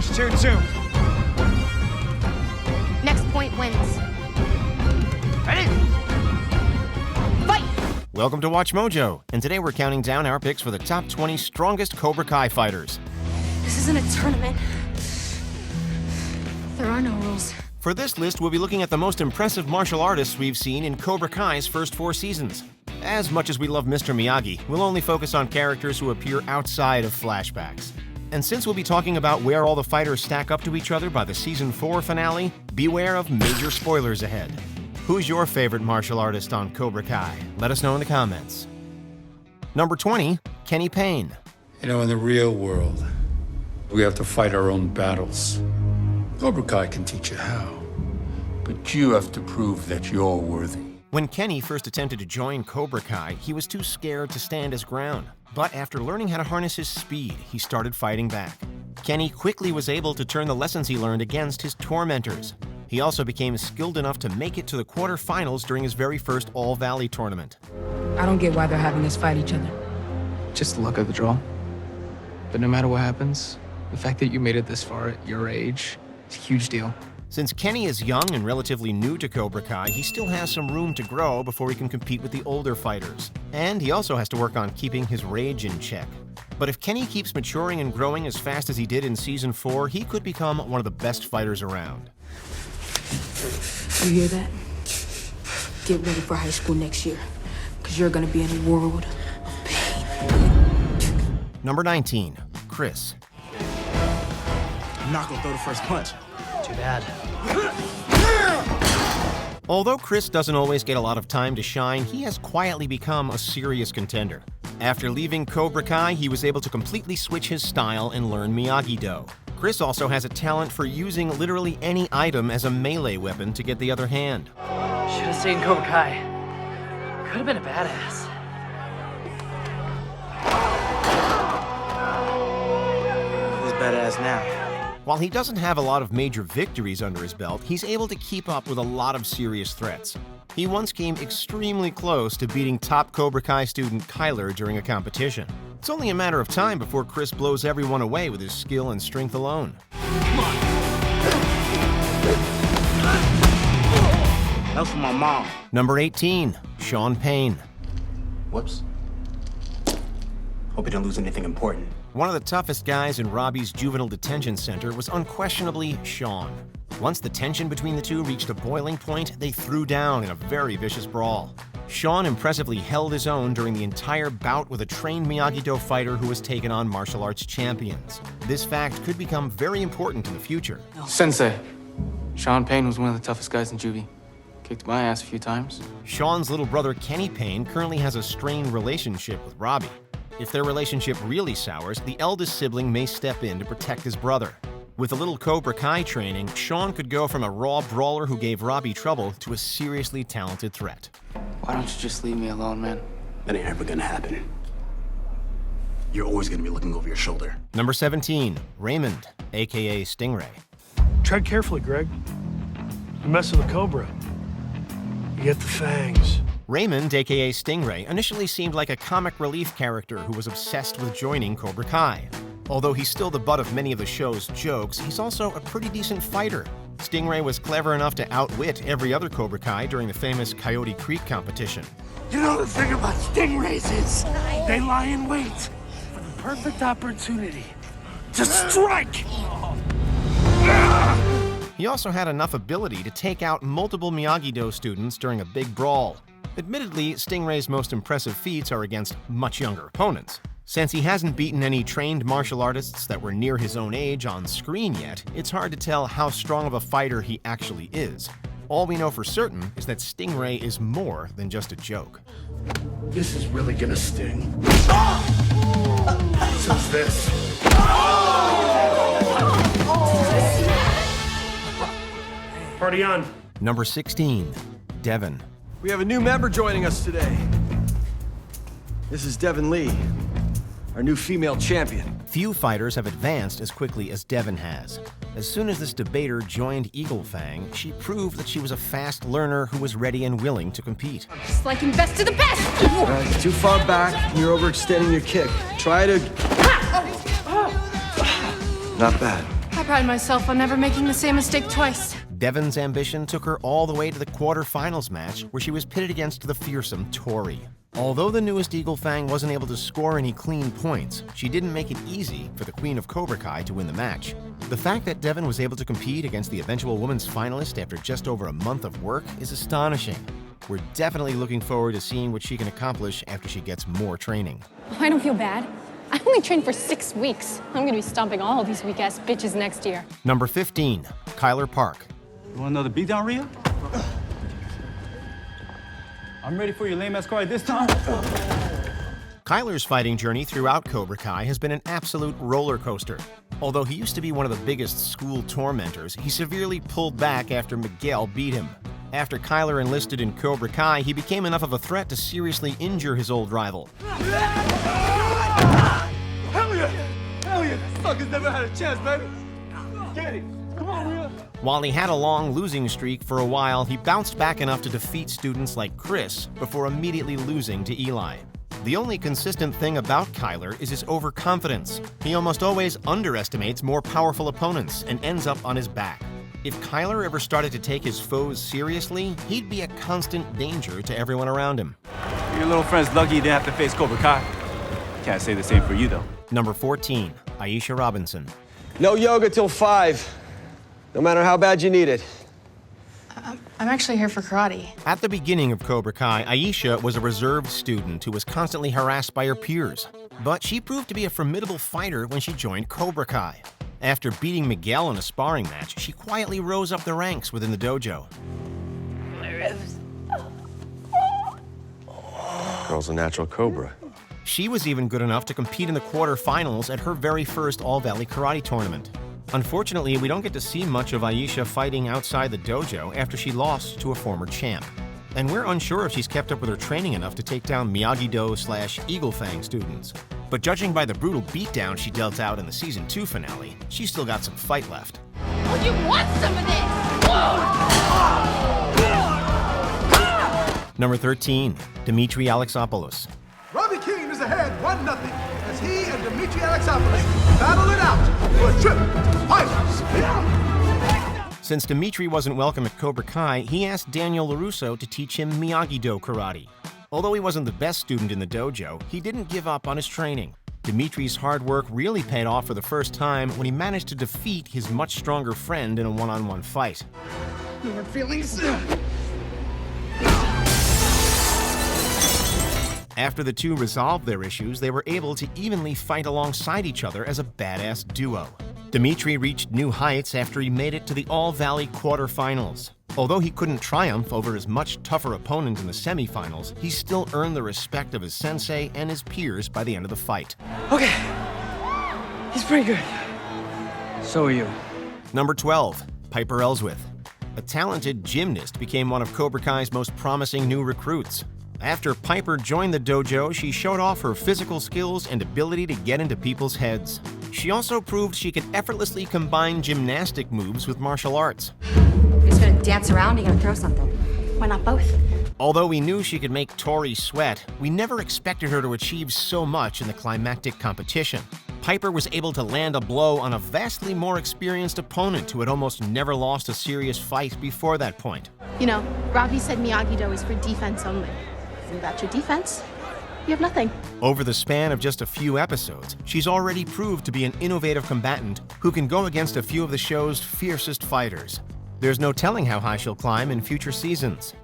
Score's 2-2. Next point wins. Ready? Fight! Welcome to Watch Mojo, and today we're counting down our picks for the top 20 strongest Cobra Kai fighters. This isn't a tournament. There are no rules. For this list, we'll be looking at the most impressive martial artists we've seen in Cobra Kai's first 4 seasons. As much as we love Mr. Miyagi, we'll only focus on characters who appear outside of flashbacks. And since we'll be talking about where all the fighters stack up to each other by the Season 4 finale, beware of major spoilers ahead. Who's your favorite martial artist on Cobra Kai? Let us know in the comments. Number 20, Kenny Payne. You know, in the real world, we have to fight our own battles. Cobra Kai can teach you how, but you have to prove that you're worthy. When Kenny first attempted to join Cobra Kai, he was too scared to stand his ground. But after learning how to harness his speed, he started fighting back. Kenny quickly was able to turn the lessons he learned against his tormentors. He also became skilled enough to make it to the quarterfinals during his very first All-Valley tournament. I don't get why they're having us fight each other. Just the luck of the draw. But no matter what happens, the fact that you made it this far at your age, it's a huge deal. Since Kenny is young and relatively new to Cobra Kai, he still has some room to grow before he can compete with the older fighters. And he also has to work on keeping his rage in check. But if Kenny keeps maturing and growing as fast as he did in Season 4, he could become one of the best fighters around. You hear that? Get ready for high school next year, because you're going to be in a world of pain. Number 19, Chris. I'm not gonna throw the first punch. Too bad. Although Chris doesn't always get a lot of time to shine, he has quietly become a serious contender. After leaving Cobra Kai, he was able to completely switch his style and learn Miyagi-Do. Chris also has a talent for using literally any item as a melee weapon to get the other hand. Should have stayed in Cobra Kai. Could have been a badass. Who's badass now? While he doesn't have a lot of major victories under his belt, he's able to keep up with a lot of serious threats. He once came extremely close to beating top Cobra Kai student Kyler during a competition. It's only a matter of time before Chris blows everyone away with his skill and strength alone. That's for my mom. Number 18, Sean Payne. Whoops. Hope you don't lose anything important. One of the toughest guys in Robbie's juvenile detention center was unquestionably Sean. Once the tension between the two reached a boiling point, they threw down in a very vicious brawl. Sean impressively held his own during the entire bout with a trained Miyagi-Do fighter who has taken on martial arts champions. This fact could become very important in the future. Sensei, Sean Payne was one of the toughest guys in juvie. Kicked my ass a few times. Sean's little brother Kenny Payne currently has a strained relationship with Robbie. If their relationship really sours, the eldest sibling may step in to protect his brother. With a little Cobra Kai training, Sean could go from a raw brawler who gave Robbie trouble to a seriously talented threat. Why don't you just leave me alone, man? That ain't ever gonna happen. You're always gonna be looking over your shoulder. Number 17, Raymond, aka Stingray. Tread carefully, Greg. You're messing with Cobra. You get the fangs. Raymond, aka Stingray, initially seemed like a comic relief character who was obsessed with joining Cobra Kai. Although he's still the butt of many of the show's jokes, he's also a pretty decent fighter. Stingray was clever enough to outwit every other Cobra Kai during the famous Coyote Creek competition. You know the thing about stingrays is they lie in wait for the perfect opportunity to strike. He also had enough ability to take out multiple Miyagi-Do students during a big brawl. Admittedly, Stingray's most impressive feats are against much younger opponents. Since he hasn't beaten any trained martial artists that were near his own age on screen yet, it's hard to tell how strong of a fighter he actually is. All we know for certain is that Stingray is more than just a joke. This is really gonna sting. So's this. Party on. Number 16, Devin. We have a new member joining us today. This is Devin Lee, our new female champion. Few fighters have advanced as quickly as Devin has. As soon as this debater joined Eagle Fang, she proved that she was a fast learner who was ready and willing to compete. Just like in best of the best! Too far back, you're overextending your kick. Try to... Not bad. How pride myself on never making the same mistake twice. Devon's ambition took her all the way to the quarterfinals match, where she was pitted against the fearsome Tory. Although the newest Eagle Fang wasn't able to score any clean points, she didn't make it easy for the Queen of Cobra Kai to win the match. The fact that Devon was able to compete against the eventual women's finalist after just over a month of work is astonishing. We're definitely looking forward to seeing what she can accomplish after she gets more training. Oh, I don't feel bad. I only trained for 6 weeks. I'm gonna be stomping all of these weak-ass bitches next year. Number 15, Kyler Park. You want another beatdown, Rhea? I'm ready for your lame-ass card this time. Kyler's fighting journey throughout Cobra Kai has been an absolute roller coaster. Although he used to be one of the biggest school tormentors, he severely pulled back after Miguel beat him. After Kyler enlisted in Cobra Kai, he became enough of a threat to seriously injure his old rival. Hell yeah! Hell yeah! Suckers never had a chance, baby! Get it! Come on, Rhea! While he had a long losing streak for a while, he bounced back enough to defeat students like Chris before immediately losing to Eli. The only consistent thing about Kyler is his overconfidence. He almost always underestimates more powerful opponents and ends up on his back. If Kyler ever started to take his foes seriously, he'd be a constant danger to everyone around him. Your little friend's lucky you didn't have to face Cobra Kai. Can't say the same for you, though. Number 14, Aisha Robinson. No yoga till 5. No matter how bad you need it. I'm actually here for karate. At the beginning of Cobra Kai, Aisha was a reserved student who was constantly harassed by her peers. But she proved to be a formidable fighter when she joined Cobra Kai. After beating Miguel in a sparring match, she quietly rose up the ranks within the dojo. Girl's a natural cobra. She was even good enough to compete in the quarterfinals at her very first All-Valley Karate tournament. Unfortunately, we don't get to see much of Aisha fighting outside the dojo after she lost to a former champ. And we're unsure if she's kept up with her training enough to take down Miyagi-Do/Eagle Fang students. But judging by the brutal beatdown she dealt out in the Season 2 finale, she's still got some fight left. Oh, you want some of this? Number 13, Dimitri Alexopoulos. Robbie Keane is ahead 1-0 as he and Dimitri Alexopoulos battle it out for a trip to finals. Since Dimitri wasn't welcome at Cobra Kai, he asked Daniel LaRusso to teach him Miyagi-Do karate. Although he wasn't the best student in the dojo, he didn't give up on his training. Dimitri's hard work really paid off for the first time when he managed to defeat his much stronger friend in a one-on-one fight. No hard feelings. After the two resolved their issues, they were able to evenly fight alongside each other as a badass duo. Dimitri reached new heights after he made it to the All-Valley quarterfinals. Although he couldn't triumph over his much tougher opponent in the semifinals, he still earned the respect of his sensei and his peers by the end of the fight. Okay. He's pretty good. So are you. Number 12, Piper Ellsworth. A talented gymnast became one of Cobra Kai's most promising new recruits. After Piper joined the dojo, she showed off her physical skills and ability to get into people's heads. She also proved she could effortlessly combine gymnastic moves with martial arts. You're just gonna dance around, you're gonna throw something. Why not both? Although we knew she could make Tory sweat, we never expected her to achieve so much in the climactic competition. Piper was able to land a blow on a vastly more experienced opponent who had almost never lost a serious fight before that point. You know, Robbie said Miyagi-Do is for defense only. Isn't that your defense? You have nothing. Over the span of just a few episodes, she's already proved to be an innovative combatant who can go against a few of the show's fiercest fighters. There's no telling how high she'll climb in future seasons.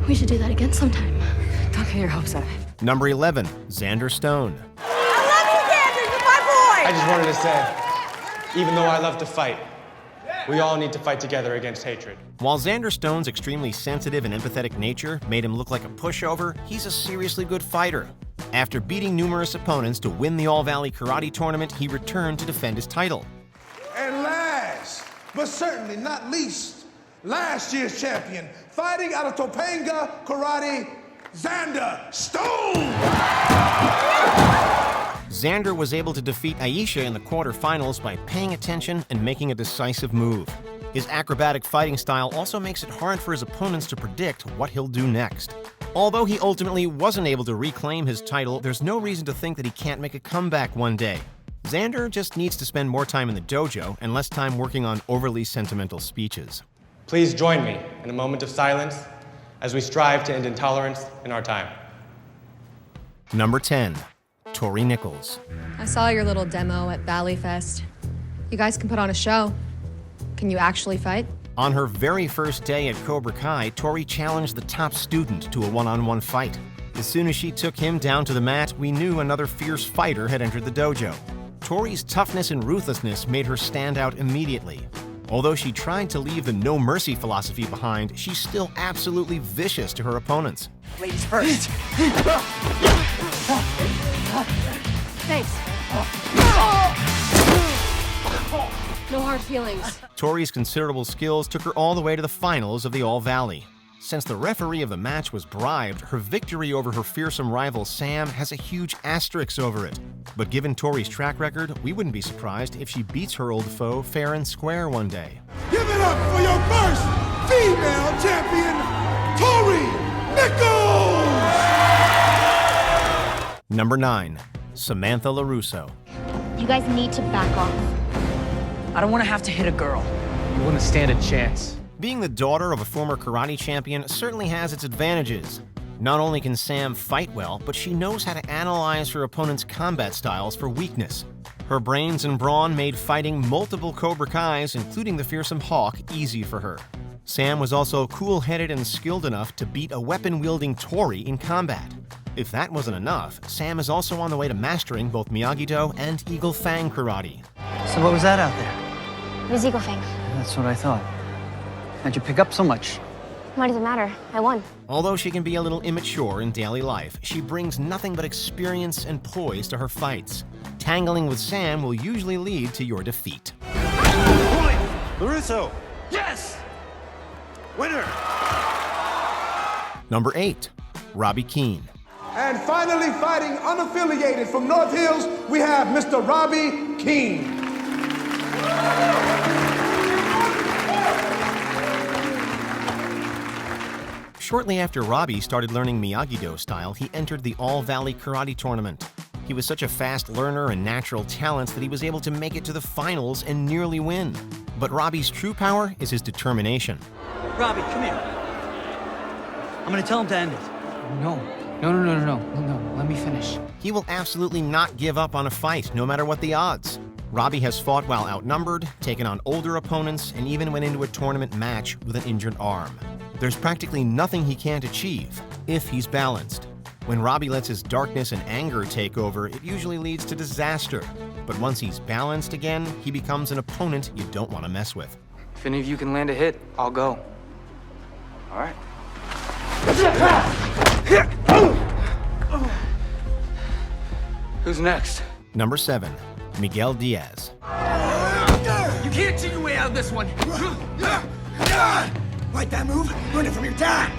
We should do that again sometime. Don't get your hopes up. Number 11, Xander Stone. I love you, Xander! You're my boy! I just wanted to say, even though I love to fight, we all need to fight together against hatred. While Xander Stone's extremely sensitive and empathetic nature made him look like a pushover, he's a seriously good fighter. After beating numerous opponents to win the All-Valley Karate Tournament, he returned to defend his title. And last, but certainly not least, last year's champion, fighting out of Topanga Karate, Xander Stone! Xander was able to defeat Aisha in the quarterfinals by paying attention and making a decisive move. His acrobatic fighting style also makes it hard for his opponents to predict what he'll do next. Although he ultimately wasn't able to reclaim his title, there's no reason to think that he can't make a comeback one day. Xander just needs to spend more time in the dojo and less time working on overly sentimental speeches. Please join me in a moment of silence as we strive to end intolerance in our time. Number 10. Tory Nichols. I saw your little demo at Valley Fest. You guys can put on a show. Can you actually fight? On her very first day at Cobra Kai, Tory challenged the top student to a one-on-one fight. As soon as she took him down to the mat, we knew another fierce fighter had entered the dojo. Tory's toughness and ruthlessness made her stand out immediately. Although she tried to leave the no mercy philosophy behind, she's still absolutely vicious to her opponents. Ladies first. Thanks. No hard feelings. Tory's considerable skills took her all the way to the finals of the All Valley. Since the referee of the match was bribed, her victory over her fearsome rival Sam has a huge asterisk over it. But given Tory's track record, we wouldn't be surprised if she beats her old foe fair and square one day. Give it up for your first female champion, Tory Nichols! Number 9. Samantha LaRusso. You guys need to back off. I don't want to have to hit a girl. You wouldn't stand a chance. Being the daughter of a former karate champion certainly has its advantages. Not only can Sam fight well, but she knows how to analyze her opponent's combat styles for weakness. Her brains and brawn made fighting multiple Cobra Kais, including the fearsome Hawk, easy for her. Sam was also cool-headed and skilled enough to beat a weapon-wielding Tory in combat. If that wasn't enough, Sam is also on the way to mastering both Miyagi-Do and Eagle Fang karate. So what was that out there? It was Eagle Fang. That's what I thought. How'd you pick up so much? Why does it matter? I won. Although she can be a little immature in daily life, she brings nothing but experience and poise to her fights. Tangling with Sam will usually lead to your defeat. LaRusso! Yes! Winner! Number 8. Robbie Keane. And finally, fighting unaffiliated from North Hills, we have Mr. Robbie King. Shortly after Robbie started learning Miyagi-Do style, he entered the All Valley Karate Tournament. He was such a fast learner and natural talent that he was able to make it to the finals and nearly win. But Robbie's true power is his determination. Robbie, come here. I'm gonna tell him to end it. No, let me finish. He will absolutely not give up on a fight, no matter what the odds. Robbie has fought while outnumbered, taken on older opponents, and even went into a tournament match with an injured arm. There's practically nothing he can't achieve, if he's balanced. When Robbie lets his darkness and anger take over, it usually leads to disaster. But once he's balanced again, he becomes an opponent you don't want to mess with. If any of you can land a hit, I'll go. All right. Who's next? Number 7. Miguel Diaz. You can't cheat your way out of this one. Like that move? Learn it from your dad.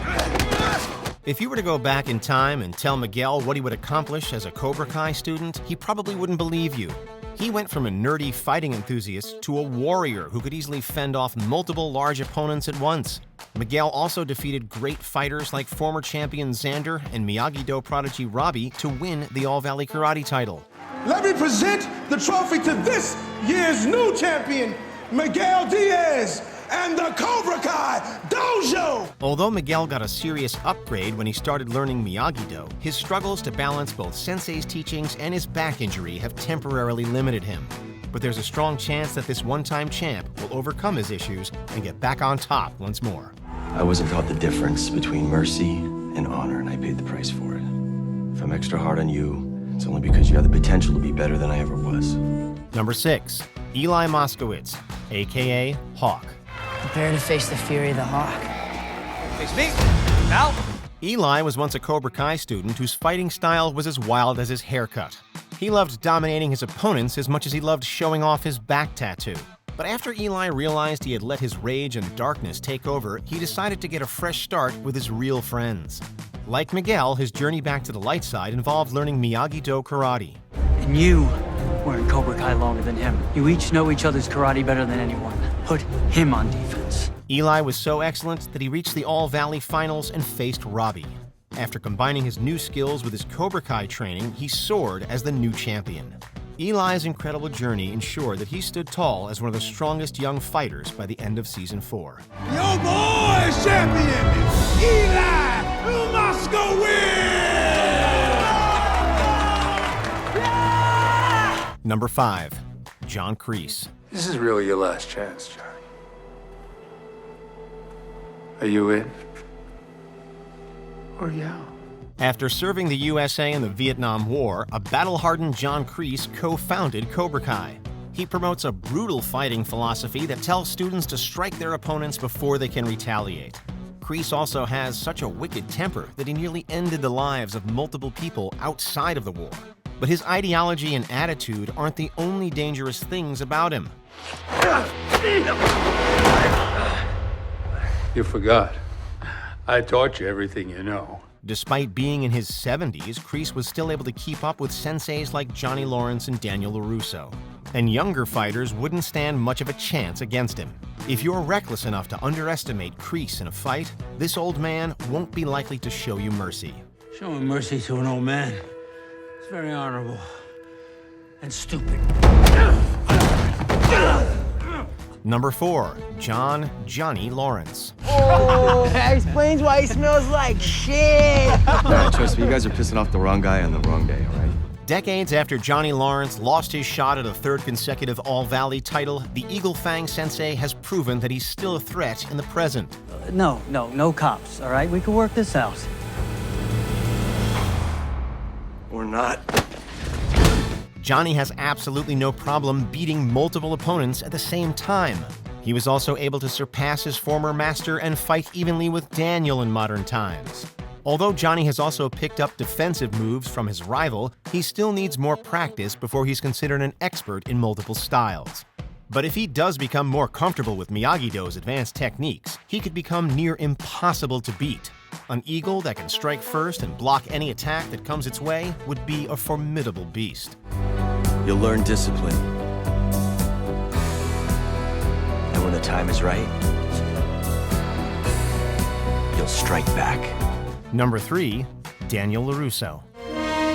If you were to go back in time and tell Miguel what he would accomplish as a Cobra Kai student, he probably wouldn't believe you. He went from a nerdy fighting enthusiast to a warrior who could easily fend off multiple large opponents at once. Miguel also defeated great fighters like former champion Xander and Miyagi-Do prodigy Robbie to win the All Valley Karate title. Let me present the trophy to this year's new champion, Miguel Diaz, and the Cobra Kai Dojo! Although Miguel got a serious upgrade when he started learning Miyagi-Do, his struggles to balance both sensei's teachings and his back injury have temporarily limited him. But there's a strong chance that this one-time champ will overcome his issues and get back on top once more. I wasn't taught the difference between mercy and honor, and I paid the price for it. If I'm extra hard on you, it's only because you have the potential to be better than I ever was. Number 6. Eli Moskowitz, a.k.a. Hawk. Prepare to face the fury of the Hawk. Face me. Now. Eli was once a Cobra Kai student whose fighting style was as wild as his haircut. He loved dominating his opponents as much as he loved showing off his back tattoo. But after Eli realized he had let his rage and darkness take over, he decided to get a fresh start with his real friends. Like Miguel, his journey back to the light side involved learning Miyagi-Do karate. And you were in Cobra Kai longer than him. You each know each other's karate better than anyone. Put him on defense. Eli was so excellent that he reached the All Valley Finals and faced Robbie. After combining his new skills with his Cobra Kai training, he soared as the new champion. Eli's incredible journey ensured that he stood tall as one of the strongest young fighters by the end of season 4. Your boy is champion, Eli Moscow Number 5, John Kreese. This is really your last chance, Johnny. Are you in? Or you out? After serving the USA in the Vietnam War, a battle-hardened John Kreese co-founded Cobra Kai. He promotes a brutal fighting philosophy that tells students to strike their opponents before they can retaliate. Kreese also has such a wicked temper that he nearly ended the lives of multiple people outside of the war. But his ideology and attitude aren't the only dangerous things about him. You forgot. I taught you everything you know. Despite being in his 70s, Kreese was still able to keep up with senseis like Johnny Lawrence and Daniel LaRusso. And younger fighters wouldn't stand much of a chance against him. If you're reckless enough to underestimate Kreese in a fight, this old man won't be likely to show you mercy. Showing mercy to an old man. It's very honorable and stupid. Number 4, Johnny Lawrence. Oh, that explains why he smells like shit. No, trust me, you guys are pissing off the wrong guy on the wrong day, all right? Decades after Johnny Lawrence lost his shot at a third consecutive All-Valley title, the Eagle Fang Sensei has proven that he's still a threat in the present. No cops, all right? We can work this out. Or not. Johnny has absolutely no problem beating multiple opponents at the same time. He was also able to surpass his former master and fight evenly with Daniel in modern times. Although Johnny has also picked up defensive moves from his rival, he still needs more practice before he's considered an expert in multiple styles. But if he does become more comfortable with Miyagi-Do's advanced techniques, he could become near impossible to beat. An eagle that can strike first and block any attack that comes its way would be a formidable beast. You'll learn discipline. And when the time is right, you'll strike back. Number 3, Daniel LaRusso.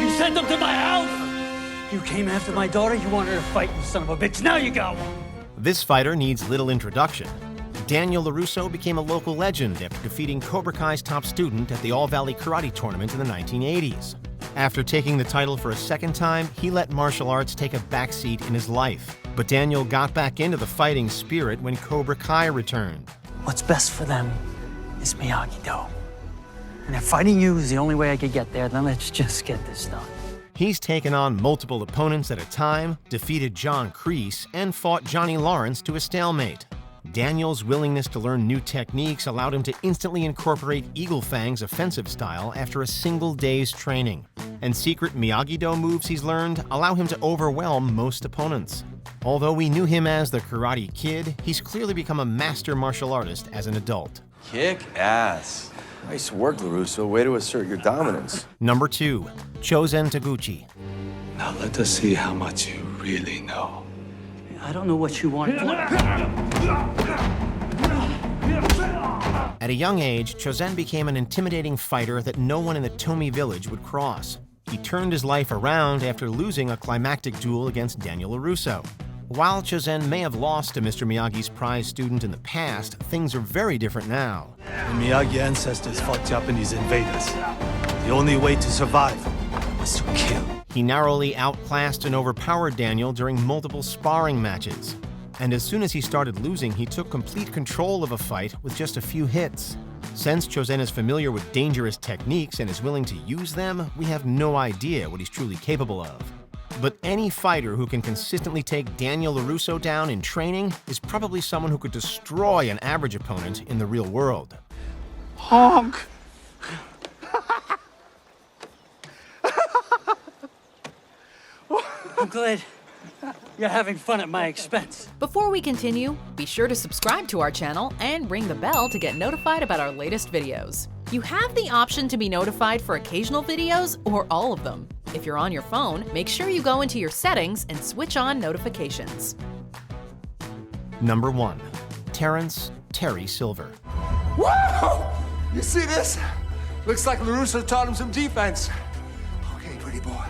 You sent them to my house! You came after my daughter, you wanted to fight, you son of a bitch. Now you got one! This fighter needs little introduction. Daniel LaRusso became a local legend after defeating Cobra Kai's top student at the All-Valley Karate Tournament in the 1980s. After taking the title for a second time, he let martial arts take a backseat in his life. But Daniel got back into the fighting spirit when Cobra Kai returned. What's best for them is Miyagi-Do. And if fighting you is the only way I could get there, then let's just get this done. He's taken on multiple opponents at a time, defeated John Kreese, and fought Johnny Lawrence to a stalemate. Daniel's willingness to learn new techniques allowed him to instantly incorporate Eagle Fang's offensive style after a single day's training. And secret Miyagi-Do moves he's learned allow him to overwhelm most opponents. Although we knew him as the Karate Kid, he's clearly become a master martial artist as an adult. Kick ass. Nice work, LaRusso. Way to assert your dominance. Number 2, Chozen Taguchi. Now let us see how much you really know. I don't know what you want. At a young age, Chozen became an intimidating fighter that no one in the Tomi village would cross. He turned his life around after losing a climactic duel against Daniel LaRusso. While Chozen may have lost to Mr. Miyagi's prize student in the past, things are very different now. The Miyagi ancestors fought Japanese invaders. The only way to survive was to kill. He narrowly outclassed and overpowered Daniel during multiple sparring matches. And as soon as he started losing, he took complete control of a fight with just a few hits. Since Chozen is familiar with dangerous techniques and is willing to use them, we have no idea what he's truly capable of. But any fighter who can consistently take Daniel LaRusso down in training is probably someone who could destroy an average opponent in the real world. Honk! I'm glad you're having fun at my expense. Before we continue, be sure to subscribe to our channel and ring the bell to get notified about our latest videos. You have the option to be notified for occasional videos or all of them. If you're on your phone, make sure you go into your settings and switch on notifications. Number 1, Terry Silver. Whoa! You see this? Looks like LaRusso taught him some defense. Okay, pretty boy,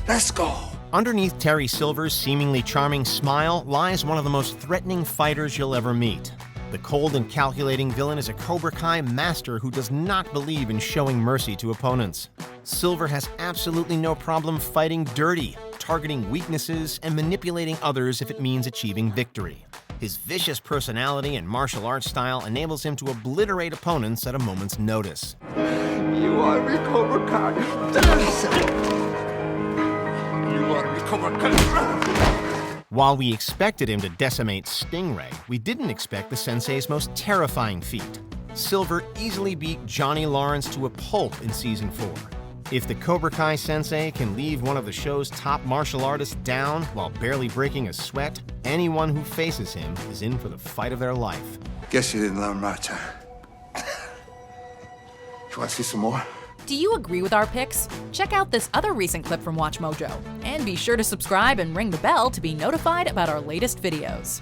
let's go. Underneath Terry Silver's seemingly charming smile lies one of the most threatening fighters you'll ever meet. The cold and calculating villain is a Cobra Kai master who does not believe in showing mercy to opponents. Silver has absolutely no problem fighting dirty, targeting weaknesses, and manipulating others if it means achieving victory. His vicious personality and martial arts style enables him to obliterate opponents at a moment's notice. You want to be Cobra Kai? You want to be Cobra Kai? While we expected him to decimate Stingray, we didn't expect the sensei's most terrifying feat. Silver easily beat Johnny Lawrence to a pulp in Season 4. If the Cobra Kai sensei can leave one of the show's top martial artists down while barely breaking a sweat, anyone who faces him is in for the fight of their life. Guess you didn't learn much, huh? You want to see some more? Do you agree with our picks? Check out this other recent clip from WatchMojo. And be sure to subscribe and ring the bell to be notified about our latest videos.